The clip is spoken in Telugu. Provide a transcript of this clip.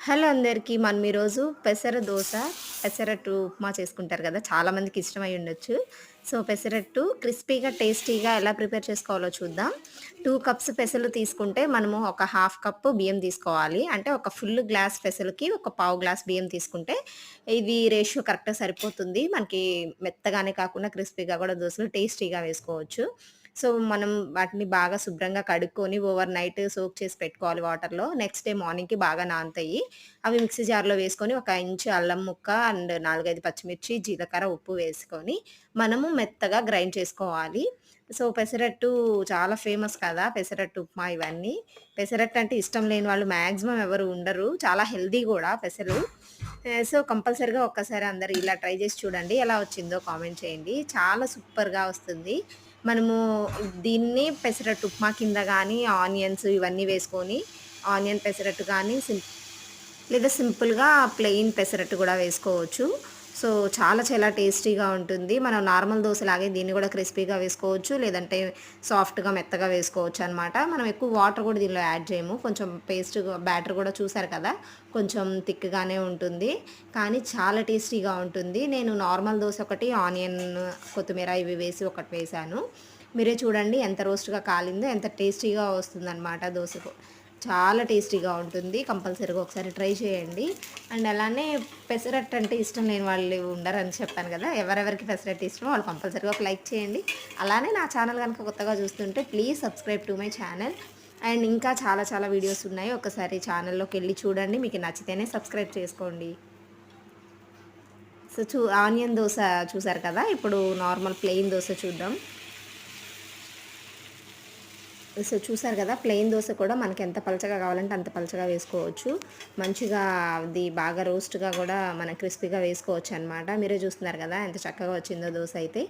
హలో అందరికీ. మనం ఈరోజు పెసర దోస, పెసరట్టు ఉప్మా చేసుకుంటారు కదా! చాలామందికి ఇష్టమై ఉండొచ్చు. సో, పెసరట్టు క్రిస్పీగా, టేస్టీగా ఎలా ప్రిపేర్ చేసుకోవాలో చూద్దాం. 2 కప్స్ పెసలు తీసుకుంటే మనము ఒక హాఫ్ కప్పు బియ్యం తీసుకోవాలి. అంటే ఒక ఫుల్ గ్లాస్ పెసలకి ఒక పావు గ్లాస్ బియ్యం తీసుకుంటే ఇది రేషియో కరెక్ట్‌గా సరిపోతుంది. మనకి మెత్తగానే కాకుండా క్రిస్పీగా కూడా దోసలు టేస్టీగా వేసుకోవచ్చు. సో, మనం వాటిని బాగా శుభ్రంగా కడుక్కొని ఓవర్ నైట్ సోక్ చేసి పెట్టుకోవాలి వాటర్‌లో. నెక్స్ట్ డే మార్నింగ్‌కి బాగా నానతాయి. అవి మిక్సీ జార్‌లో వేసుకొని ఒక ఇంచు అల్లం ముక్క అండ్ 4, 5 పచ్చిమిర్చి, జీలకర్ర, ఉప్పు వేసుకొని మనము మెత్తగా గ్రైండ్ చేసుకోవాలి. సో, పెసరట్టు చాలా ఫేమస్ కదా! పెసరట్టు ఉప్మా ఇవన్నీ. పెసరట్టు అంటే ఇష్టం లేని వాళ్ళు మాక్సిమం ఎవరు ఉండరు. చాలా హెల్తీ గూడా పెసలు. సో, కంపల్సరీగా ఒక్కసారి అందరూ ఇలా ట్రై చేసి చూడండి. ఎలా వచ్చిందో కామెంట్ చేయండి. చాలా సూపర్‌గా వస్తుంది. మనము దీన్ని పెసరట్టు ఉప్మా కింద గానీ, ఆనియన్స్ ఇవన్నీ వేసుకొని ఆనియన్ పెసరట్టు గానీ, లేదా సింపుల్‌గా ప్లెయిన్ పెసరట్టు గూడా వేసుకోవచ్చు. సో, చాలా చాలా టేస్టీగా ఉంటుంది. మనం నార్మల్ దోసలాగే దీన్ని గూడా క్రిస్పీగా వేసుకోవచ్చు. లేదంటే సాఫ్ట్‌గా, మెత్తగా వేసుకోవచ్చనమాట. మనం ఎక్కువ వాటర్ గూడా దీనిలో యాడ్ చేయము. కొంచెం బ్యాటర్ గూడా చూసారు కదా! కొంచెం థిక్‌గానే ఉంటుంది. కానీ చాలా టేస్టీగా ఉంటుంది. నేను నార్మల్ దోస ఒకటి, ఆనియన్, కొత్తిమీర ఇవి వేసి ఒకటి వేశాను. మీరే చూడండి ఎంత రోస్ట్‌గా కాలిందో, ఎంత టేస్టీగా వస్తుందనమాట దోసకు. చాలా టేస్టీగా ఉంటుంది. కంపల్సరీగా ఒకసారి ట్రై చేయండి. అండ్ అలానే పెసరట్టు అంటే ఇష్టం లేని వాళ్ళు ఉండరని చెప్పాను గదా! ఎవరెవరికి పెసరట్టు ఇష్టమో వాళ్ళు కంపల్సరీగా ఒక లైక్ చేయండి. అలానే నా ఛానల్ గనుక కొత్తగా చూస్తుంటే please subscribe to my channel. And ఇంకా చాలా చాలా వీడియోస్ ఉన్నాయి. ఒకసారి ఛానల్‌లోకెళ్ళి చూడండి. మీకు నచ్చితేనే సబ్స్క్రైబ్ చేసుకోండి. సో, ఆనియన్ దోస చూసారు కదా! ఇప్పుడు నార్మల్ ప్లెయిన్ దోస చూద్దాం. సో, చూసారు గదా! ప్లెయిన్ దోస కూడా మనకెంత పలచగా కావాలంటే అంత పలచగా వేసుకోవచ్చు. మంచిగా అది బాగా రోస్ట్‌గా గూడా మన క్రిస్పీగా వేసుకోవచ్చనమాట. మీరే చూస్తున్నారు గదా! ఎంత చక్కగా వచ్చిందో దోస అయితే.